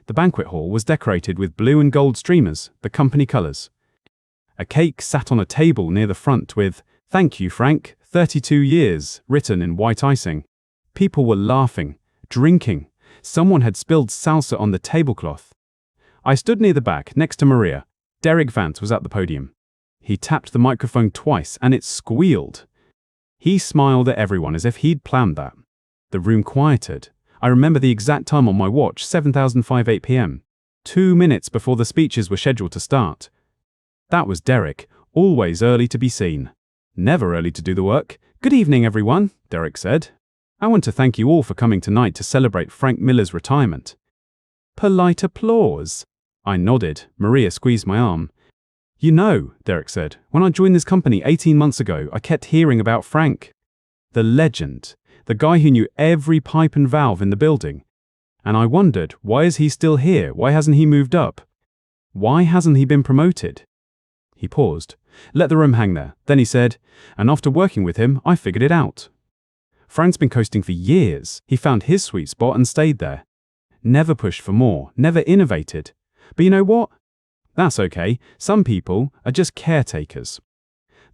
The banquet hall was decorated with blue and gold streamers, the company colors. A cake sat on a table near the front with, "Thank you, Frank, 32 years," written in white icing. People were laughing, drinking. Someone had spilled salsa on the tablecloth. I stood near the back, next to Maria. Derek Vance was at the podium. He tapped the microphone twice, and it squealed. He smiled at everyone as if he'd planned that. The room quieted. I remember the exact time on my watch, 7:05 p.m., 2 minutes before the speeches were scheduled to start. That was Derek, always early to be seen. Never early to do the work. "Good evening, everyone," Derek said. "I want to thank you all for coming tonight to celebrate Frank Miller's retirement." Polite applause. I nodded. Maria squeezed my arm. "You know," Derek said, "when I joined this company 18 months ago, I kept hearing about Frank. The legend. The guy who knew every pipe and valve in the building. And I wondered, why is he still here? Why hasn't he moved up? Why hasn't he been promoted?" He paused. Let the room hang there. Then he said, "And after working with him, I figured it out. Frank's been coasting for years. He found his sweet spot and stayed there. Never pushed for more, never innovated. But you know what? That's okay. Some people are just caretakers.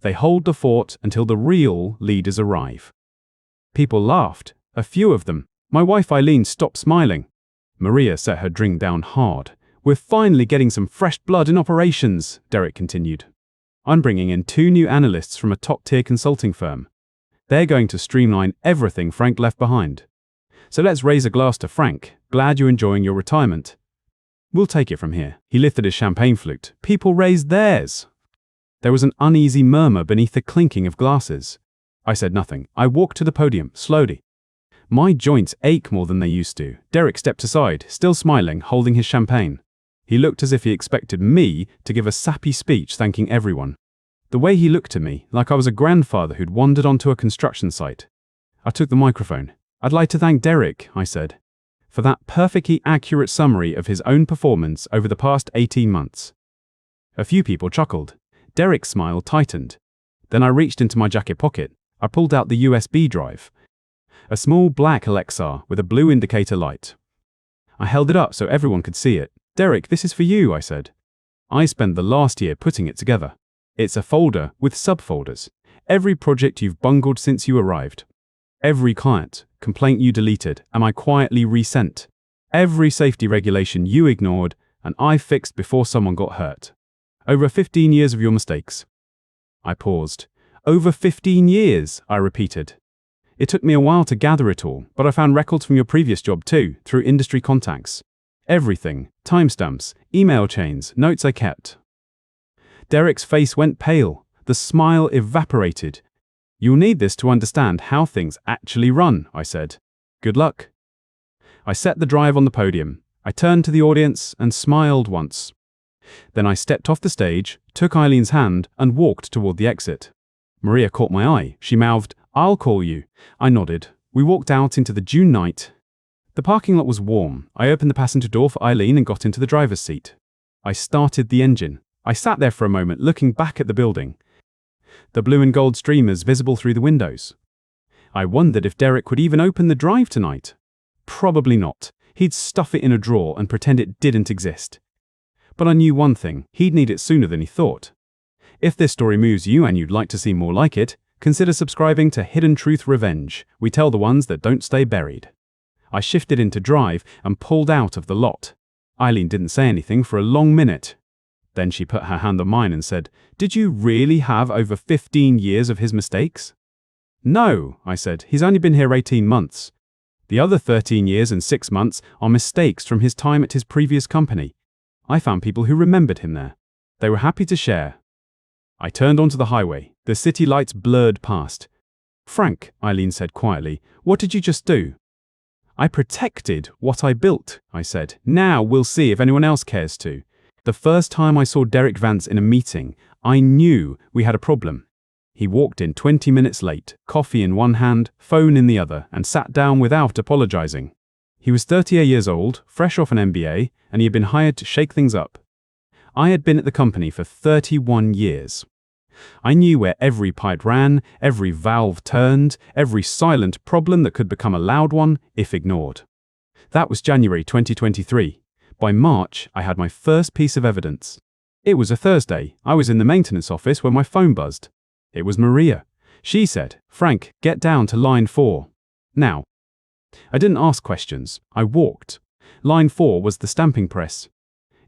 They hold the fort until the real leaders arrive." People laughed, a few of them. My wife Eileen stopped smiling. Maria set her drink down hard. "We're finally getting some fresh blood in operations," Derek continued. "I'm bringing in 2 new analysts from a top-tier consulting firm. They're going to streamline everything Frank left behind. So let's raise a glass to Frank. Glad you're enjoying your retirement. We'll take it from here." He lifted his champagne flute. People raised theirs. There was an uneasy murmur beneath the clinking of glasses. I said nothing. I walked to the podium, slowly. My joints ache more than they used to. Derek stepped aside, still smiling, holding his champagne. He looked as if he expected me to give a sappy speech thanking everyone. The way he looked at me, like I was a grandfather who'd wandered onto a construction site. I took the microphone. "I'd like to thank Derek," I said, "for that perfectly accurate summary of his own performance over the past 18 months. A few people chuckled. Derek's smile tightened. Then I reached into my jacket pocket. I pulled out the USB drive. A small black Alexa with a blue indicator light. I held it up so everyone could see it. "Derek, this is for you," I said. "I spent the last year putting it together. It's a folder with subfolders. Every project you've bungled since you arrived. Every client, complaint you deleted, and I quietly resent. Every safety regulation you ignored, and I fixed before someone got hurt. Over 15 years of your mistakes." I paused. "Over 15 years, I repeated. "It took me a while to gather it all, but I found records from your previous job too, through industry contacts. Everything, timestamps, email chains, notes I kept." Derek's face went pale. The smile evaporated. "You'll need this to understand how things actually run," I said. "Good luck." I set the drive on the podium. I turned to the audience and smiled once. Then I stepped off the stage, took Eileen's hand, and walked toward the exit. Maria caught my eye. She mouthed, "I'll call you." I nodded. We walked out into the June night. The parking lot was warm. I opened the passenger door for Eileen and got into the driver's seat. I started the engine. I sat there for a moment, looking back at the building. The blue and gold streamers visible through the windows. I wondered if Derek would even open the drive tonight. Probably not. He'd stuff it in a drawer and pretend it didn't exist. But I knew one thing. He'd need it sooner than he thought. If this story moves you and you'd like to see more like it, consider subscribing to Hidden Truth Revenge. We tell the ones that don't stay buried. I shifted into drive and pulled out of the lot. Eileen didn't say anything for a long minute. Then she put her hand on mine and said, "Did you really have over 15 years of his mistakes?" "No," I said. "He's only been here 18 months. The other 13 years and 6 months are mistakes from his time at his previous company. I found people who remembered him there. They were happy to share." I turned onto the highway. The city lights blurred past. "Frank," Eileen said quietly, "what did you just do?" "I protected what I built," I said. "Now we'll see if anyone else cares to." The first time I saw Derek Vance in a meeting, I knew we had a problem. He walked in 20 minutes late, coffee in one hand, phone in the other, and sat down without apologizing. He was 38 years old, fresh off an MBA, and he had been hired to shake things up. I had been at the company for 31 years. I knew where every pipe ran, every valve turned, every silent problem that could become a loud one if ignored. That was January 2023. By March, I had my first piece of evidence. It was a Thursday. I was in the maintenance office when my phone buzzed. It was Maria. She said, "Frank, get down to line 4. Now." I didn't ask questions. I walked. Line 4 was the stamping press.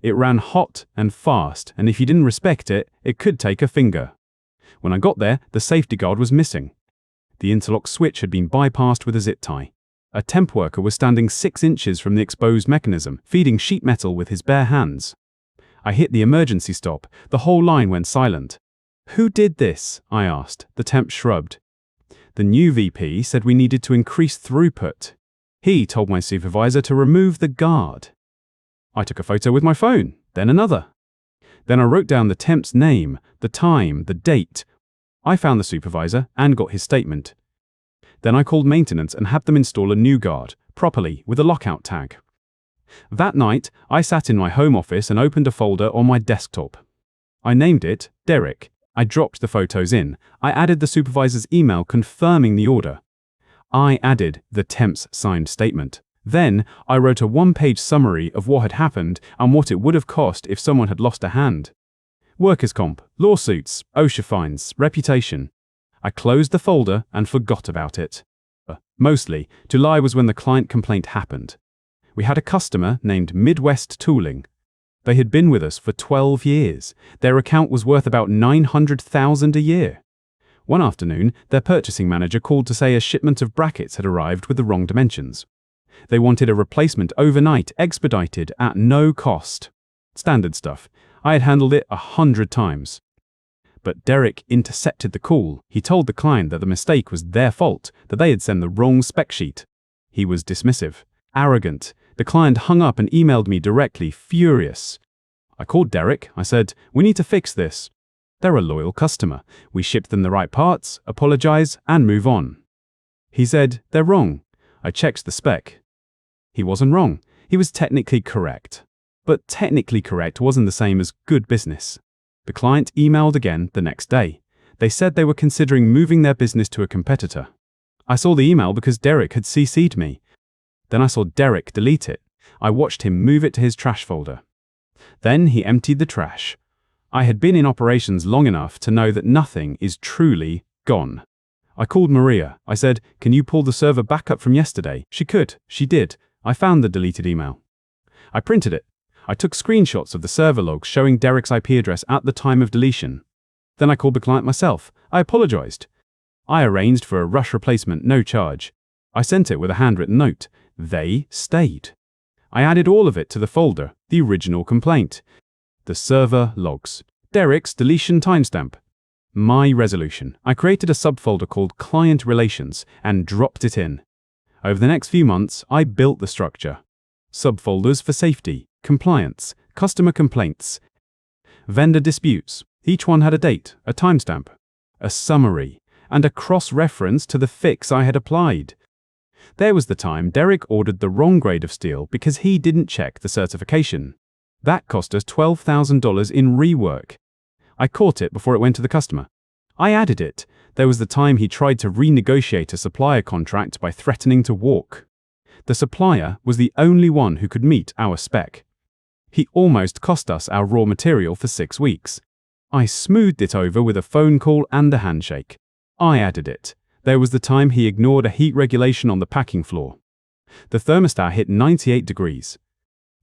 It ran hot and fast, and if you didn't respect it, it could take a finger. When I got there, the safety guard was missing. The interlock switch had been bypassed with a zip tie. A temp worker was standing 6 inches from the exposed mechanism, feeding sheet metal with his bare hands. I hit the emergency stop. The whole line went silent. "Who did this?" I asked. The temp shrugged. The new VP said we needed to increase throughput. He told my supervisor to remove the guard. I took a photo with my phone, then another. Then I wrote down the temp's name, the time, the date. I found the supervisor and got his statement. Then I called maintenance and had them install a new guard, properly, with a lockout tag. That night, I sat in my home office and opened a folder on my desktop. I named it Derek. I dropped the photos in. I added the supervisor's email confirming the order. I added the temp's signed statement. Then, I wrote a 1-page summary of what had happened and what it would have cost if someone had lost a hand. Workers' comp, lawsuits, OSHA fines, reputation. I closed the folder and forgot about it. Mostly, July was when the client complaint happened. We had a customer named Midwest Tooling. They had been with us for 12 years. Their account was worth about $900,000 a year. One afternoon, their purchasing manager called to say a shipment of brackets had arrived with the wrong dimensions. They wanted a replacement overnight, expedited, at no cost. Standard stuff. I had handled it 100 times. But Derek intercepted the call. He told the client that the mistake was their fault, that they had sent the wrong spec sheet. He was dismissive, arrogant. The client hung up and emailed me directly, furious. I called Derek. I said, "We need to fix this." They're a loyal customer. We shipped them the right parts, apologize, and move on. He said, "They're wrong." I checked the spec. He wasn't wrong. He was technically correct. But technically correct wasn't the same as good business. The client emailed again the next day. They said they were considering moving their business to a competitor. I saw the email because Derek had CC'd me. Then I saw Derek delete it. I watched him move it to his trash folder. Then he emptied the trash. I had been in operations long enough to know that nothing is truly gone. I called Maria. I said, "Can you pull the server back up from yesterday?" She could. She did. I found the deleted email. I printed it. I took screenshots of the server logs showing Derek's IP address at the time of deletion. Then I called the client myself. I apologized. I arranged for a rush replacement, no charge. I sent it with a handwritten note. They stayed. I added all of it to the folder, the original complaint. The server logs. Derek's deletion timestamp. My resolution. I created a subfolder called Client Relations and dropped it in. Over the next few months, I built the structure. Subfolders for safety, compliance, customer complaints, vendor disputes. Each one had a date, a timestamp, a summary, and a cross-reference to the fix I had applied. There was the time Derek ordered the wrong grade of steel because he didn't check the certification. That cost us $12,000 in rework. I caught it before it went to the customer. I added it. There was the time he tried to renegotiate a supplier contract by threatening to walk. The supplier was the only one who could meet our spec. He almost cost us our raw material for 6 weeks. I smoothed it over with a phone call and a handshake. I added it. There was the time he ignored a heat regulation on the packing floor. The thermostat hit 98 degrees.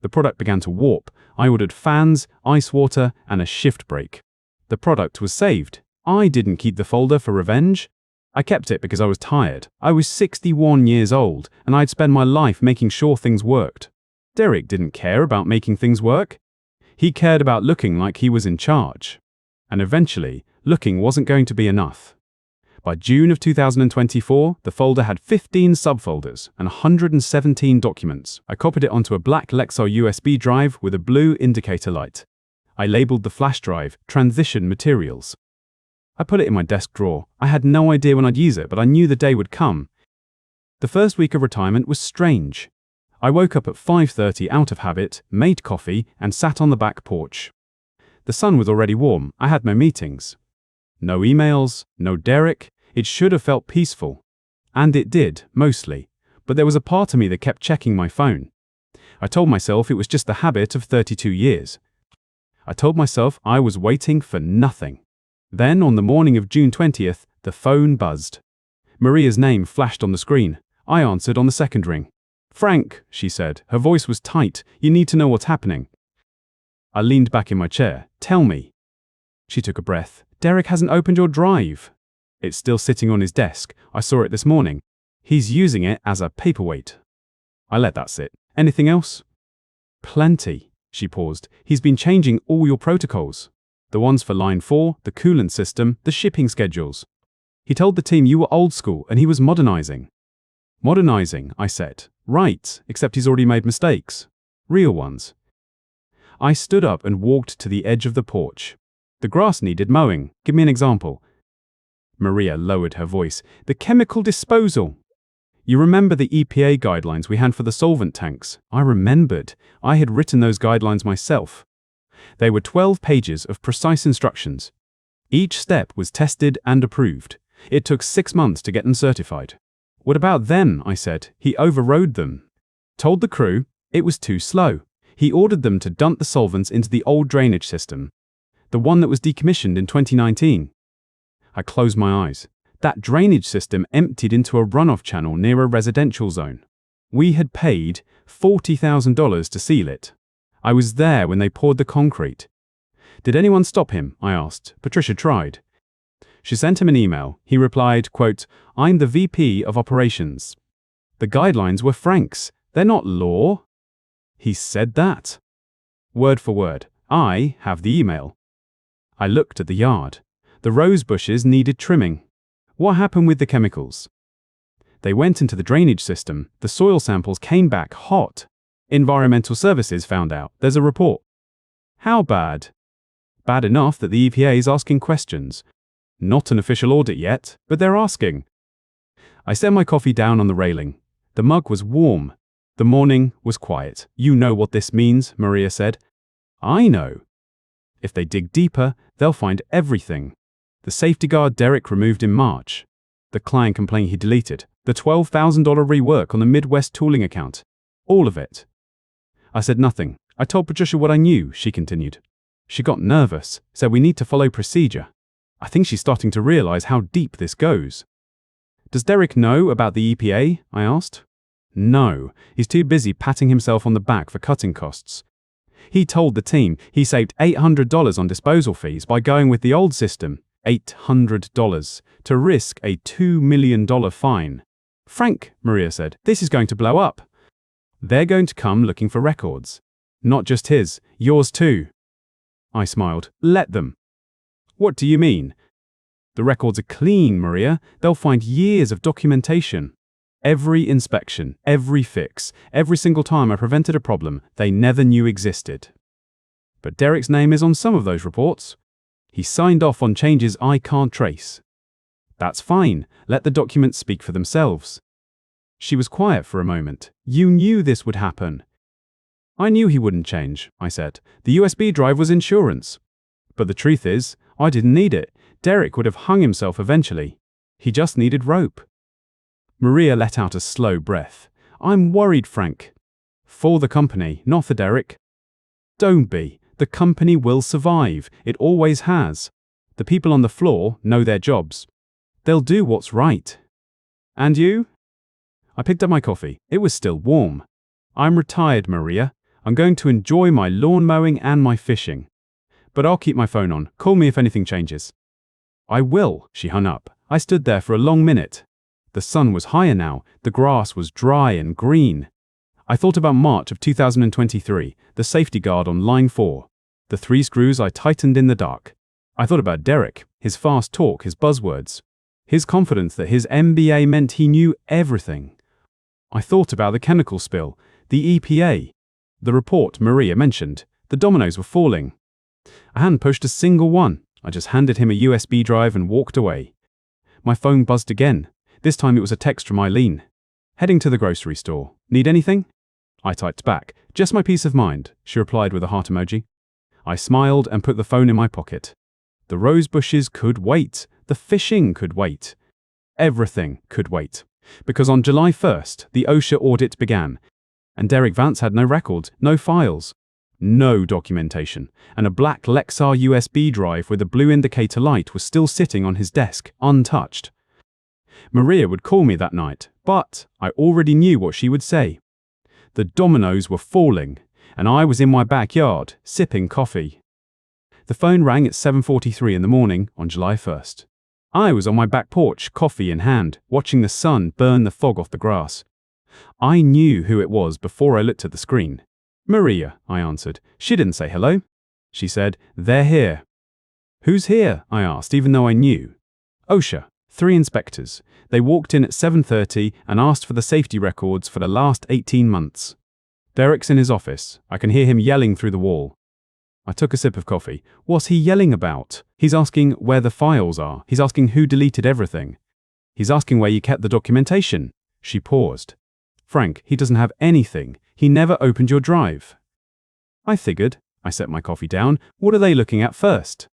The product began to warp. I ordered fans, ice water, and a shift brake. The product was saved. I didn't keep the folder for revenge. I kept it because I was tired. I was 61 years old, and I'd spent my life making sure things worked. Derek didn't care about making things work. He cared about looking like he was in charge. And eventually, looking wasn't going to be enough. By June of 2024, the folder had 15 subfolders and 117 documents. I copied it onto a black Lexar USB drive with a blue indicator light. I labeled the flash drive Transition Materials. I put it in my desk drawer. I had no idea when I'd use it, but I knew the day would come. The first week of retirement was strange. I woke up at 5:30 out of habit, made coffee, and sat on the back porch. The sun was already warm. I had no meetings. No emails, no Derek. It should have felt peaceful. And it did, mostly. But there was a part of me that kept checking my phone. I told myself it was just the habit of 32 years. I told myself I was waiting for nothing. Then, on the morning of June 20th, the phone buzzed. Maria's name flashed on the screen. I answered on the second ring. "Frank," she said. Her voice was tight. "You need to know what's happening." I leaned back in my chair. "Tell me." She took a breath. "Derek hasn't opened your drive." "It's still sitting on his desk. I saw it this morning. He's using it as a paperweight." I let that sit. "Anything else?" "Plenty." She paused. "He's been changing all your protocols. The ones for line 4, the coolant system, the shipping schedules. He told the team you were old school and he was modernizing." "Modernizing," I said. "Right, except he's already made mistakes. Real ones." I stood up and walked to the edge of the porch. "The grass needed mowing. Give me an example." Maria lowered her voice. "The chemical disposal. You remember the EPA guidelines we had for the solvent tanks?" I remembered. I had written those guidelines myself. They were 12 pages of precise instructions. Each step was tested and approved. It took 6 months to get them certified. "What about them?" I said. "He overrode them. Told the crew it was too slow. He ordered them to dump the solvents into the old drainage system, the one that was decommissioned in 2019. I closed my eyes. That drainage system emptied into a runoff channel near a residential zone. We had paid $40,000 to seal it. I was there when they poured the concrete. "Did anyone stop him?" I asked. Patricia tried. She sent him an email. He replied, quote, "I'm the VP of operations." The guidelines were Frank's. They're not law. He said that. Word for word. I have the email. I looked at the yard. The rose bushes needed trimming. What happened with the chemicals? They went into the drainage system. The soil samples came back hot. Environmental Services found out. There's a report. How bad? Bad enough that the EPA is asking questions. Not an official audit yet, but they're asking. I set my coffee down on the railing. The mug was warm. The morning was quiet. "You know what this means," Maria said. "I know. If they dig deeper, they'll find everything. The safety guard Derek removed in March. The client complaint he deleted. The $12,000 rework on the Midwest tooling account. All of it." I said nothing. I told Patricia what I knew, she continued. She got nervous, said we need to follow procedure. I think she's starting to realize how deep this goes. "Does Derek know about the EPA?" I asked. "No, he's too busy patting himself on the back for cutting costs. He told the team he saved $800 on disposal fees by going with the old system, $800, to risk a $2 million fine. "Frank," Maria said, "this is going to blow up. They're going to come looking for records. Not just his, yours too." I smiled. "Let them." "What do you mean?" "The records are clean, Maria. They'll find years of documentation. Every inspection, every fix, every single time I prevented a problem they never knew existed." "But Derek's name is on some of those reports. He signed off on changes I can't trace." "That's fine. Let the documents speak for themselves." She was quiet for a moment. "You knew this would happen." "I knew he wouldn't change," I said. "The USB drive was insurance. But the truth is, I didn't need it. Derek would have hung himself eventually. He just needed rope." Maria let out a slow breath. "I'm worried, Frank. For the company, not for Derek." "Don't be. The company will survive. It always has. The people on the floor know their jobs. They'll do what's right." "And you?" I picked up my coffee. It was still warm. "I'm retired, Maria. I'm going to enjoy my lawn mowing and my fishing. But I'll keep my phone on. Call me if anything changes." "I will." She hung up. I stood there for a long minute. The sun was higher now. The grass was dry and green. I thought about March of 2023, the safety guard on line 4, the 3 screws I tightened in the dark. I thought about Derek, his fast talk, his buzzwords, his confidence that his MBA meant he knew everything. I thought about the chemical spill, the EPA, the report Maria mentioned. The dominoes were falling. I hadn't pushed a single one. I just handed him a USB drive and walked away. My phone buzzed again. This time it was a text from Eileen. "Heading to the grocery store. Need anything?" I typed back, "Just my peace of mind," she replied with a heart emoji. I smiled and put the phone in my pocket. The rose bushes could wait. The fishing could wait. Everything could wait. Because on July 1st, the OSHA audit began. And Derek Vance had no records, no files, no documentation, and a black Lexar USB drive with a blue indicator light was still sitting on his desk, untouched. Maria would call me that night, but I already knew what she would say. The dominoes were falling, and I was in my backyard, sipping coffee. The phone rang at 7:43 in the morning on July 1st. I was on my back porch, coffee in hand, watching the sun burn the fog off the grass. I knew who it was before I looked at the screen. Maria, I answered. She didn't say hello. She said, "They're here." Who's here? I asked, even though I knew. OSHA, 3 inspectors. They walked in at 7:30 and asked for the safety records for the last 18 months. Derek's in his office. I can hear him yelling through the wall. I took a sip of coffee. What's he yelling about? He's asking where the files are. He's asking who deleted everything. He's asking where you kept the documentation. She paused. Frank, he doesn't have anything. He never opened your drive. I figured. I set my coffee down. What are they looking at first?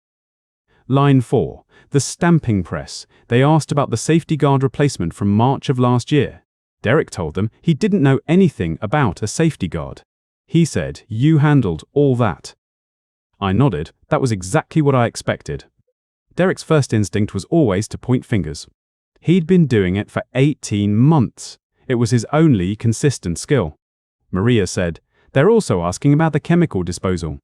Line 4. The stamping press. They asked about the safety guard replacement from March of last year. Derek told them he didn't know anything about a safety guard. He said, "You handled all that." I nodded. That was exactly what I expected. Derek's first instinct was always to point fingers. He'd been doing it for 18 months. It was his only consistent skill. Maria said, "They're also asking about the chemical disposal.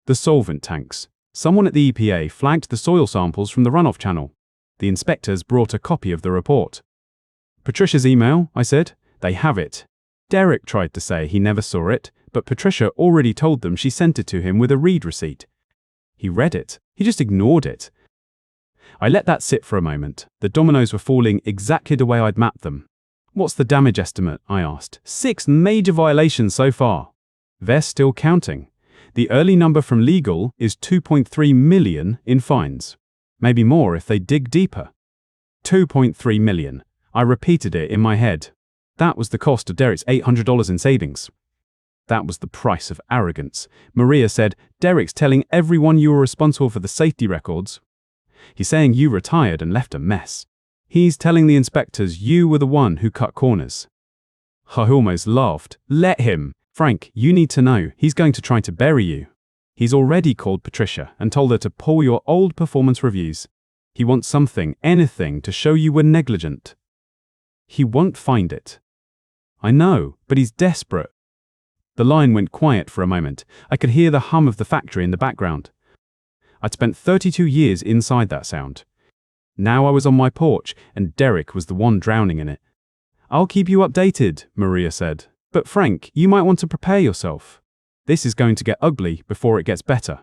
The solvent tanks. Someone at the EPA flagged the soil samples from the runoff channel. The inspectors brought a copy of the report." "Patricia's email," I said. "They have it." Derek tried to say he never saw it, but Patricia already told them she sent it to him with a read receipt. He read it. He just ignored it. I let that sit for a moment. The dominoes were falling exactly the way I'd mapped them. "What's the damage estimate?" I asked. 6 major violations so far. They're still counting. The early number from legal is 2.3 million in fines. Maybe more if they dig deeper. 2.3 million. I repeated it in my head. That was the cost of Derek's $800 in savings. That was the price of arrogance. Maria said, "Derek's telling everyone you were responsible for the safety records. He's saying you retired and left a mess. He's telling the inspectors you were the one who cut corners." I almost laughed. "Let him. Frank, you need to know he's going to try to bury you. He's already called Patricia and told her to pull your old performance reviews. He wants something, anything, to show you were negligent. He won't find it." "I know, but he's desperate." The line went quiet for a moment. I could hear the hum of the factory in the background. I'd spent 32 years inside that sound. Now I was on my porch, and Derek was the one drowning in it. "I'll keep you updated," Maria said. "But Frank, you might want to prepare yourself. This is going to get ugly before it gets better."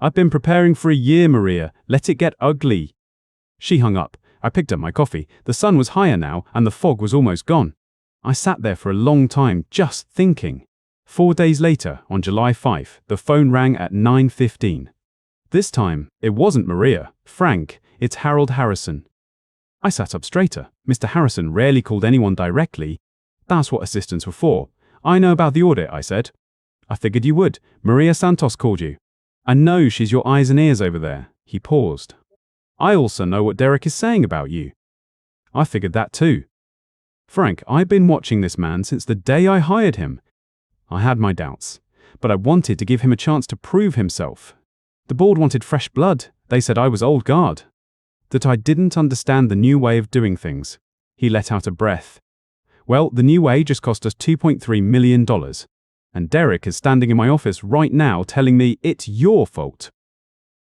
"I've been preparing for a year, Maria. Let it get ugly." She hung up. I picked up my coffee. The sun was higher now, and the fog was almost gone. I sat there for a long time, just thinking. 4 days later, on July 5, the phone rang at 9:15. This time, it wasn't Maria. "Frank, it's Harold Harrison." I sat up straighter. Mr. Harrison rarely called anyone directly. That's what assistants were for. "I know about the audit," I said. "I figured you would. Maria Santos called you. I know she's your eyes and ears over there." He paused. "I also know what Derek is saying about you." I figured that too. "Frank, I've been watching this man since the day I hired him. I had my doubts, but I wanted to give him a chance to prove himself. The board wanted fresh blood. They said I was old guard, that I didn't understand the new way of doing things." He let out a breath. "Well, the new way just cost us $2.3 million. And Derek is standing in my office right now telling me it's your fault."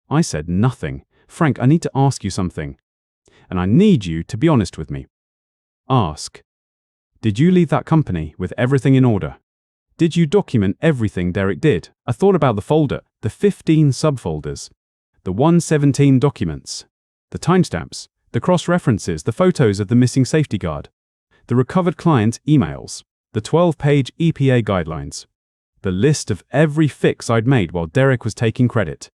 I said nothing. "Frank, I need to ask you something. And I need you to be honest with me." "Ask." "Did you leave that company with everything in order? Did you document everything Derek did?" I thought about the folder, the 15 subfolders, the 117 documents, the timestamps, the cross-references, the photos of the missing safety guard, the recovered client emails, the 12-page EPA guidelines, the list of every fix I'd made while Derek was taking credit.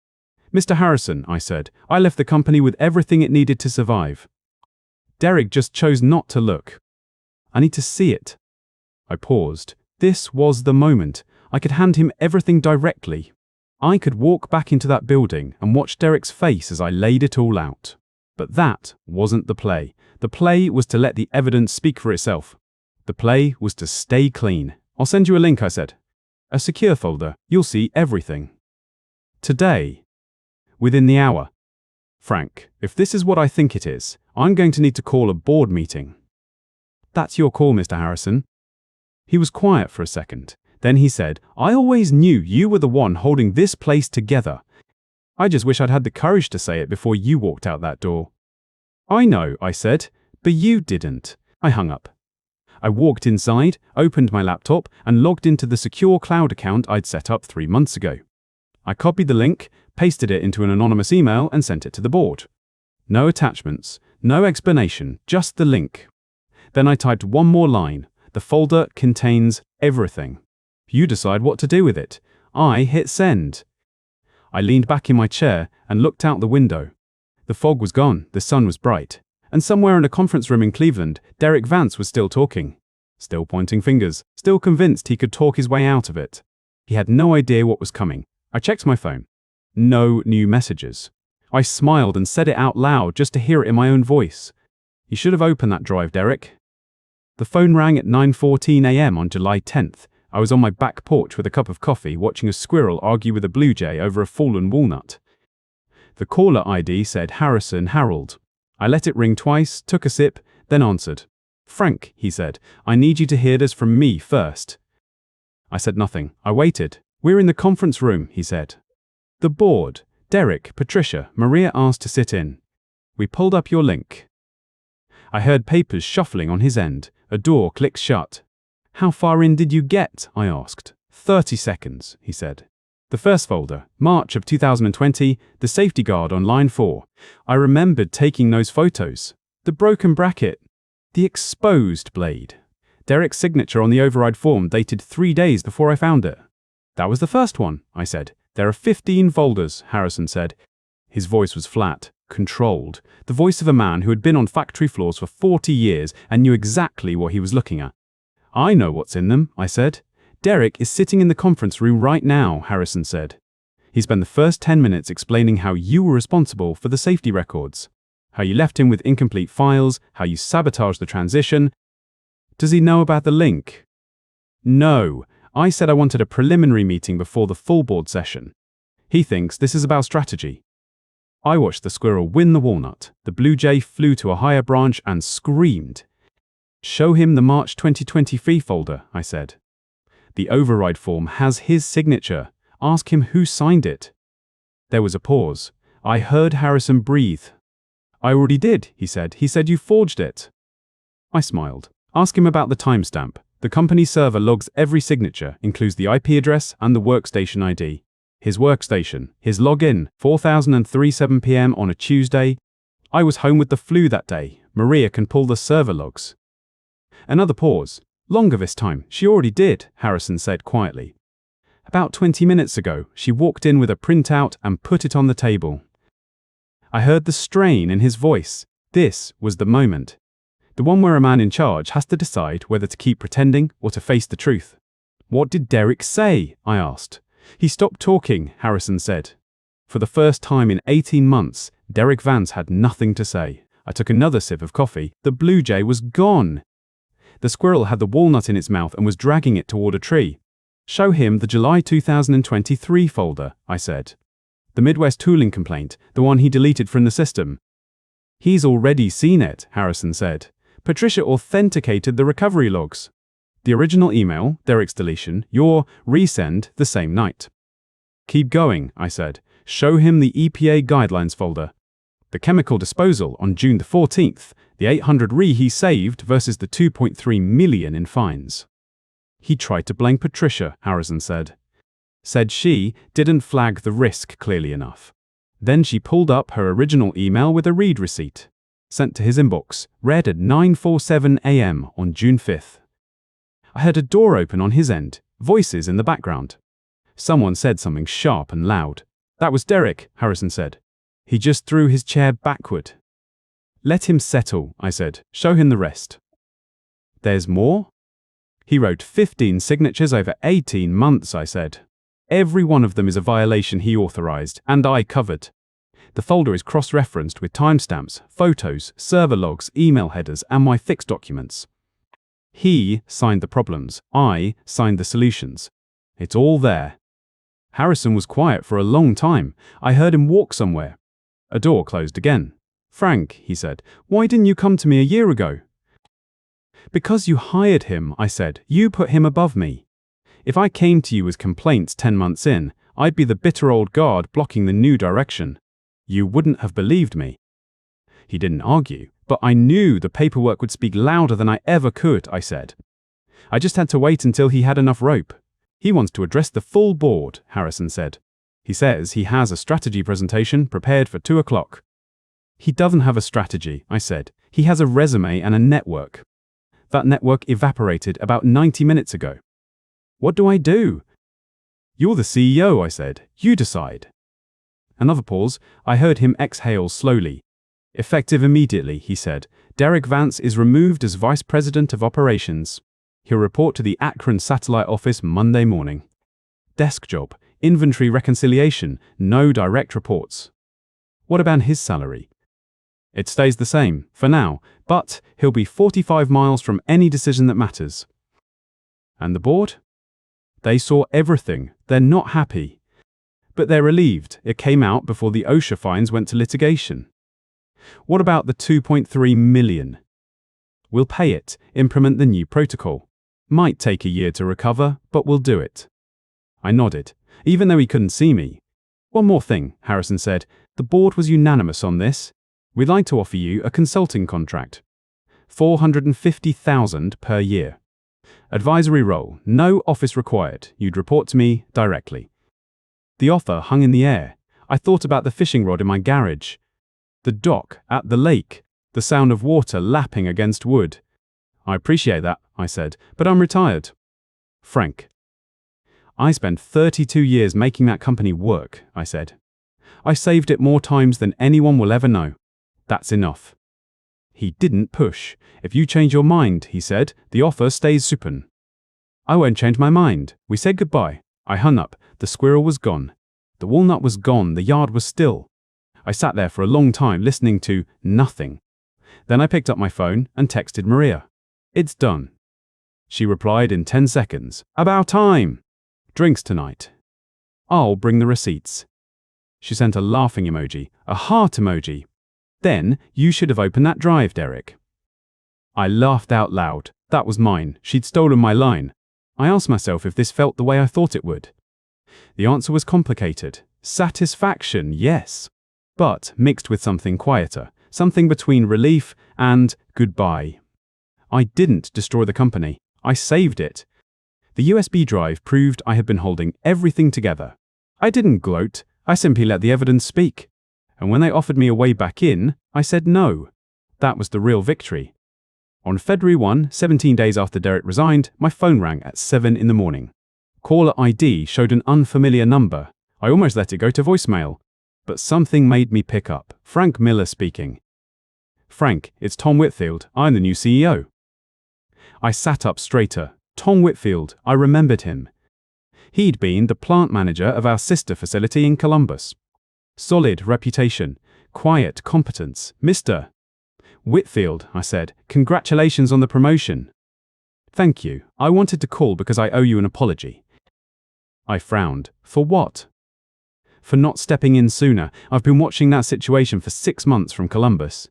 "Mr. Harrison," I said, "I left the company with everything it needed to survive. Derek just chose not to look. I need to see it." I paused. This was the moment. I could hand him everything directly. I could walk back into that building and watch Derek's face as I laid it all out. But that wasn't the play. The play was to let the evidence speak for itself. The play was to stay clean. I'll send you a link, I said. A secure folder. You'll see everything. Today. Within the hour. Frank, if this is what I think it is, I'm going to need to call a board meeting. That's your call, Mr. Harrison. He was quiet for a second. Then he said, I always knew you were the one holding this place together. I just wish I'd had the courage to say it before you walked out that door. I know, I said, but you didn't. I hung up. I walked inside, opened my laptop, and logged into the secure cloud account I'd set up 3 months ago. I copied the link, pasted it into an anonymous email, and sent it to the board. No attachments, no explanation, just the link. Then I typed one more line. The folder contains everything. You decide what to do with it. I hit send. I leaned back in my chair and looked out the window. The fog was gone, the sun was bright. And somewhere in a conference room in Cleveland, Derek Vance was still talking. Still pointing fingers, still convinced he could talk his way out of it. He had no idea what was coming. I checked my phone. No new messages. I smiled and said it out loud just to hear it in my own voice. You should have opened that drive, Derek. The phone rang at 9:14 a.m. on July 10th. I was on my back porch with a cup of coffee watching a squirrel argue with a blue jay over a fallen walnut. The caller ID said Harrison Harold. I let it ring twice, took a sip, then answered. Frank, he said, I need you to hear this from me first. I said nothing. I waited. We're in the conference room, he said. The board. Derek, Patricia, Maria asked to sit in. We pulled up your link. I heard papers shuffling on his end. A door clicked shut. How far in did you get? I asked. 30 seconds, he said. The first folder, March of 2020, the safety guard on line 4. I remembered taking those photos. The broken bracket. The exposed blade. Derek's signature on the override form dated 3 days before I found it. That was the first one, I said. There are 15 folders, Harrison said. His voice was flat, controlled, the voice of a man who had been on factory floors for 40 years and knew exactly what he was looking at. I know what's in them, I said. Derek is sitting in the conference room right now, Harrison said. He spent the first 10 minutes explaining how you were responsible for the safety records, how you left him with incomplete files, how you sabotaged the transition. Does he know about the link? No. I said I wanted a preliminary meeting before the full board session. He thinks this is about strategy. I watched the squirrel win the walnut. The blue jay flew to a higher branch and screamed. Show him the March 2023 folder, I said. The override form has his signature. Ask him who signed it. There was a pause. I heard Harrison breathe. I already did, he said. He said you forged it. I smiled. Ask him about the timestamp. The company server logs every signature, includes the IP address and the workstation ID. His workstation, his login, 4003 p.m. on a Tuesday. I was home with the flu that day. Maria can pull the server logs. Another pause. Longer this time. She already did, Harrison said quietly. About 20 minutes ago, she walked in with a printout and put it on the table. I heard the strain in his voice. This was the moment. The one where a man in charge has to decide whether to keep pretending or to face the truth. What did Derek say? I asked. He stopped talking, Harrison said. For the first time in 18 months, Derek Vance had nothing to say. I took another sip of coffee. The blue jay was gone. The squirrel had the walnut in its mouth and was dragging it toward a tree. Show him the July 2023 folder, I said. The Midwest tooling complaint, the one he deleted from the system. He's already seen it, Harrison said. Patricia authenticated the recovery logs. The original email, Derek's deletion, your resend the same night. Keep going, I said. Show him the EPA guidelines folder. The chemical disposal on June the 14th, the 800 he saved versus the 2.3 million in fines. He tried to blame Patricia, Harrison said. Said she didn't flag the risk clearly enough. Then she pulled up her original email with a read receipt. Sent to his inbox, read at 9:47 a.m. on June 5th. I heard a door open on his end, voices in the background. Someone said something sharp and loud. That was Derek, Harrison said. He just threw his chair backward. Let him settle, I said. Show him the rest. There's more? He wrote 15 signatures over 18 months, I said. Every one of them is a violation he authorized, and I covered. The folder is cross-referenced with timestamps, photos, server logs, email headers, and my fixed documents. He signed the problems. I signed the solutions. It's all there. Harrison was quiet for a long time. I heard him walk somewhere. A door closed again. "Frank," he said, "why didn't you come to me a year ago?" "Because you hired him," I said. "You put him above me. If I came to you with complaints 10 months in, I'd be the bitter old guard blocking the new direction. You wouldn't have believed me." He didn't argue, but I knew the paperwork would speak louder than I ever could, I said. I just had to wait until he had enough rope. "He wants to address the full board," Harrison said. "He says he has a strategy presentation prepared for 2 o'clock. "He doesn't have a strategy," I said. "He has a resume and a network. That network evaporated about 90 minutes ago. What do I do?" "You're the CEO," I said. "You decide." Another pause. I heard him exhale slowly. "Effective immediately," he said. "Derek Vance is removed as Vice President of Operations. He'll report to the Akron satellite office Monday morning. Desk job, inventory reconciliation, no direct reports." "What about his salary?" "It stays the same, for now, but he'll be 45 miles from any decision that matters." "And the board?" "They saw everything. They're not happy. But they're relieved. It came out before the OSHA fines went to litigation." "What about the $2.3 million?" "We'll pay it, implement the new protocol. Might take a year to recover, but we'll do it." I nodded, even though he couldn't see me. "One more thing," Harrison said. "The board was unanimous on this. We'd like to offer you a consulting contract. $450,000 per year. Advisory role, no office required. You'd report to me directly." The offer hung in the air. I thought about the fishing rod in my garage, the dock at the lake, the sound of water lapping against wood. "I appreciate that," I said, "but I'm retired." "Frank, I spent 32 years making that company work," I said. "I saved it more times than anyone will ever know. That's enough." He didn't push. "If you change your mind," he said, "the offer stays open." "I won't change my mind." We said goodbye. I hung up. The squirrel was gone. The walnut was gone. The yard was still. I sat there for a long time listening to nothing. Then I picked up my phone and texted Maria. "It's done." She replied in 10 seconds. "About time." "Drinks tonight." "I'll bring the receipts." She sent a laughing emoji, a heart emoji. "Then you should have opened that drive, Derek." I laughed out loud. That was mine. She'd stolen my line. I asked myself if this felt the way I thought it would. The answer was complicated. Satisfaction, yes, but mixed with something quieter, something between relief and goodbye. I didn't destroy the company. I saved it. The USB drive proved I had been holding everything together. I didn't gloat. I simply let the evidence speak. And when they offered me a way back in, I said no. That was the real victory. On February 1, 17 days after Derek resigned, my phone rang at 7 in the morning. Caller ID showed an unfamiliar number. I almost let it go to voicemail. But something made me pick up. Frank Miller speaking. "Frank, it's Tom Whitfield. I'm the new CEO." I sat up straighter. Tom Whitfield, I remembered him. He'd been the plant manager of our sister facility in Columbus. Solid reputation, quiet competence. "Mr. Whitfield," I said, "congratulations on the promotion." "Thank you. I wanted to call because I owe you an apology." I frowned. "For what?" "For not stepping in sooner. I've been watching that situation for 6 months from Columbus.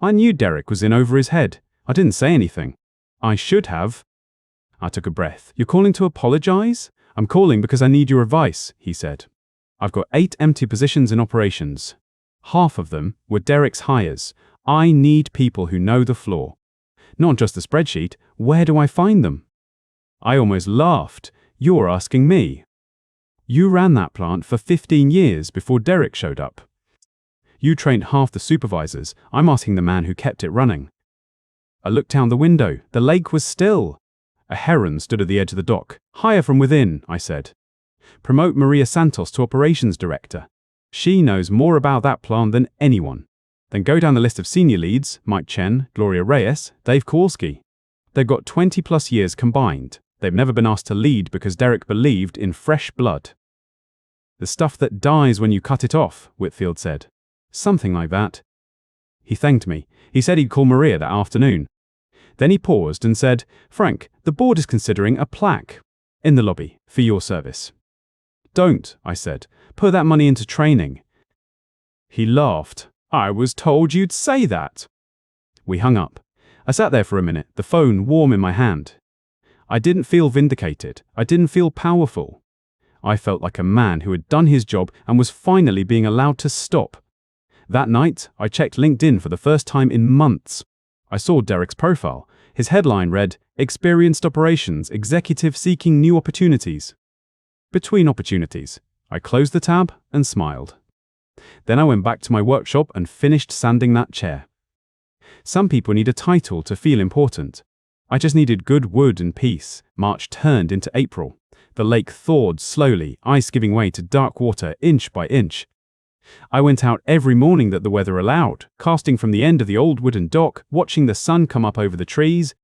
I knew Derek was in over his head. I didn't say anything. I should have." I took a breath. "You're calling to apologize?" "I'm calling because I need your advice," he said. "I've got 8 empty positions in operations. Half of them were Derek's hires. I need people who know the floor. Not just a spreadsheet. Where do I find them?" I almost laughed. "You're asking me. You ran that plant for 15 years before Derek showed up. You trained half the supervisors. I'm asking the man who kept it running." I looked down the window. The lake was still. A heron stood at the edge of the dock. "Hire from within," I said. "Promote Maria Santos to operations director. She knows more about that plant than anyone. Then go down the list of senior leads: Mike Chen, Gloria Reyes, Dave Kowalski. They've got 20+ years combined. They've never been asked to lead because Derek believed in fresh blood." "The stuff that dies when you cut it off," Whitfield said. "Something like that." He thanked me. He said he'd call Maria that afternoon. Then he paused and said, "Frank, the board is considering a plaque in the lobby for your service." "Don't," I said. "Put that money into training." He laughed. "I was told you'd say that." We hung up. I sat there for a minute, the phone warm in my hand. I didn't feel vindicated. I didn't feel powerful. I felt like a man who had done his job and was finally being allowed to stop. That night, I checked LinkedIn for the first time in months. I saw Derek's profile. His headline read, "Experienced Operations Executive Seeking New Opportunities." Between opportunities, I closed the tab and smiled. Then I went back to my workshop and finished sanding that chair. Some people need a title to feel important. I just needed good wood and peace. March turned into April. The lake thawed slowly, ice giving way to dark water inch by inch. I went out every morning that the weather allowed, casting from the end of the old wooden dock, watching the sun come up over the trees.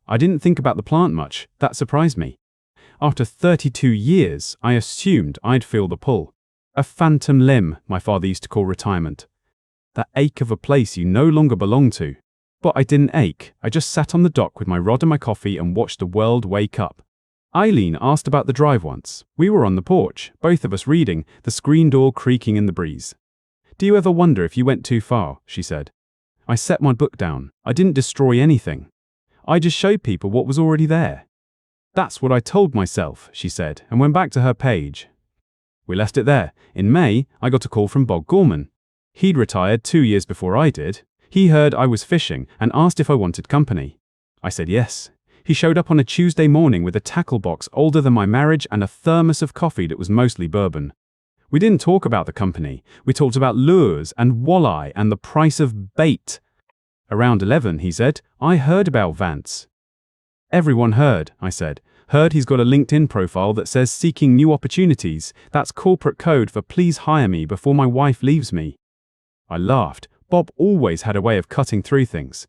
I didn't think about the plant much. That surprised me. After 32 years, I assumed I'd feel the pull. A phantom limb, my father used to call retirement. That ache of a place you no longer belong to. But I didn't ache. I just sat on the dock with my rod and my coffee and watched the world wake up. Eileen asked about the drive once. We were on the porch, both of us reading, the screen door creaking in the breeze. "Do you ever wonder if you went too far?" she said. I set my book down. I didn't destroy anything. I just showed people what was already there. "That's what I told myself," she said, and went back to her page. We left it there. In May, I got a call from Bob Gorman. He'd retired 2 years before I did. He heard I was fishing and asked if I wanted company. I said yes. He showed up on a Tuesday morning with a tackle box older than my marriage and a thermos of coffee that was mostly bourbon. We didn't talk about the company. We talked about lures and walleye and the price of bait. Around 11, he said, "I heard about Vance." "Everyone heard," I said. "Heard he's got a LinkedIn profile that says seeking new opportunities. That's corporate code for please hire me before my wife leaves me." I laughed. Bob always had a way of cutting through things.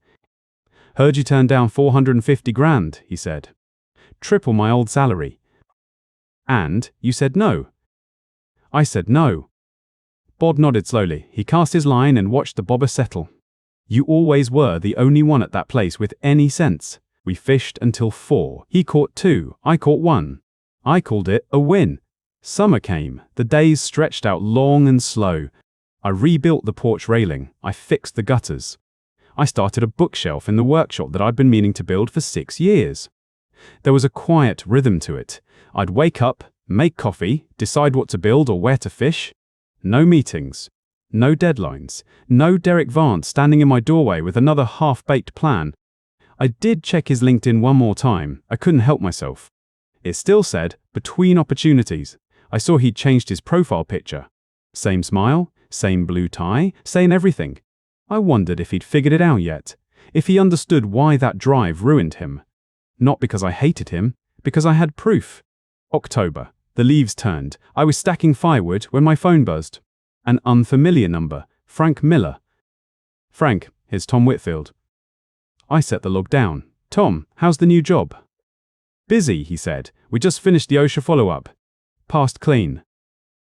"Heard you turned down 450 grand, he said. "Triple my old salary." "And you said no." I said no. Bob nodded slowly. He cast his line and watched the bobber settle. "You always were the only one at that place with any sense. We fished until 4. He caught 2. I caught 1. I called it a win." Summer came. The days stretched out long and slow. I rebuilt the porch railing. I fixed the gutters. I started a bookshelf in the workshop that I'd been meaning to build for 6 years. There was a quiet rhythm to it. I'd wake up, make coffee, decide what to build or where to fish. No meetings. No deadlines. No Derek Vance standing in my doorway with another half-baked plan. I did check his LinkedIn one more time. I couldn't help myself. It still said, "Between opportunities." I saw he'd changed his profile picture. Same smile, same blue tie, same everything. I wondered if he'd figured it out yet, if he understood why that drive ruined him. Not because I hated him, because I had proof. October. The leaves turned. I was stacking firewood when my phone buzzed. An unfamiliar number. Frank Miller. "Frank, here's Tom Whitfield." I set the log down. "Tom, how's the new job?" "Busy," he said. "We just finished the OSHA follow-up. Passed clean."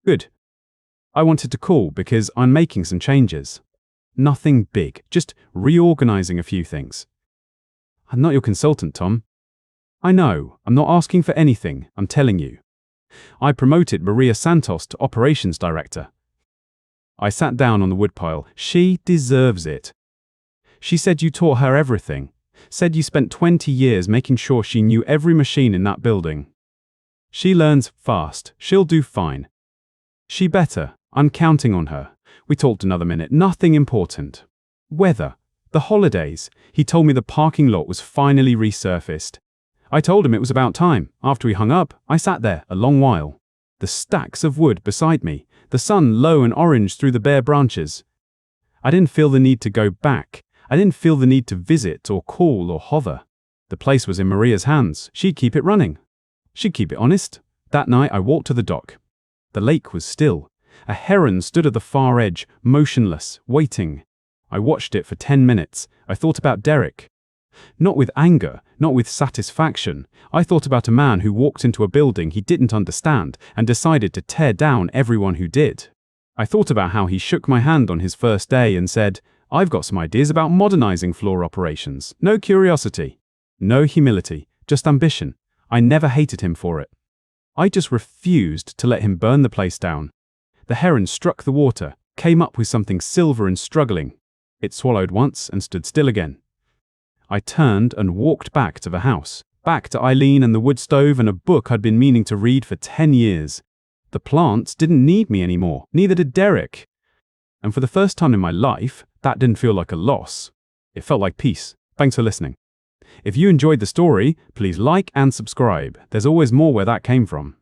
"Good." I wanted to call because I'm making some changes. Nothing big, just reorganizing a few things. "I'm not your consultant, Tom." "I know. I'm not asking for anything. I'm telling you. I promoted Maria Santos to operations director." I sat down on the woodpile. "She deserves it. She said you taught her everything. Said you spent 20 years making sure she knew every machine in that building. She learns fast. She'll do fine. She better. I'm counting on her." We talked another minute. Nothing important. Weather. The holidays. He told me the parking lot was finally resurfaced. I told him it was about time. After we hung up, I sat there a long while. The stacks of wood beside me, the sun low and orange through the bare branches. I didn't feel the need to go back. I didn't feel the need to visit or call or hover. The place was in Maria's hands. She'd keep it running. She'd keep it honest. That night I walked to the dock. The lake was still. A heron stood at the far edge, motionless, waiting. I watched it for 10 minutes. I thought about Derek. Not with anger, not with satisfaction. I thought about a man who walked into a building he didn't understand and decided to tear down everyone who did. I thought about how he shook my hand on his first day and said, "I've got some ideas about modernizing floor operations. No curiosity." No humility, just ambition. I never hated him for it. I just refused to let him burn the place down. The heron struck the water, came up with something silver and struggling. It swallowed once and stood still again. I turned and walked back to the house, back to Eileen and the wood stove and a book I'd been meaning to read for 10 years. The plants didn't need me anymore, neither did Derek. And for the first time in my life, that didn't feel like a loss. It felt like peace. Thanks for listening. If you enjoyed the story, please like and subscribe. There's always more where that came from.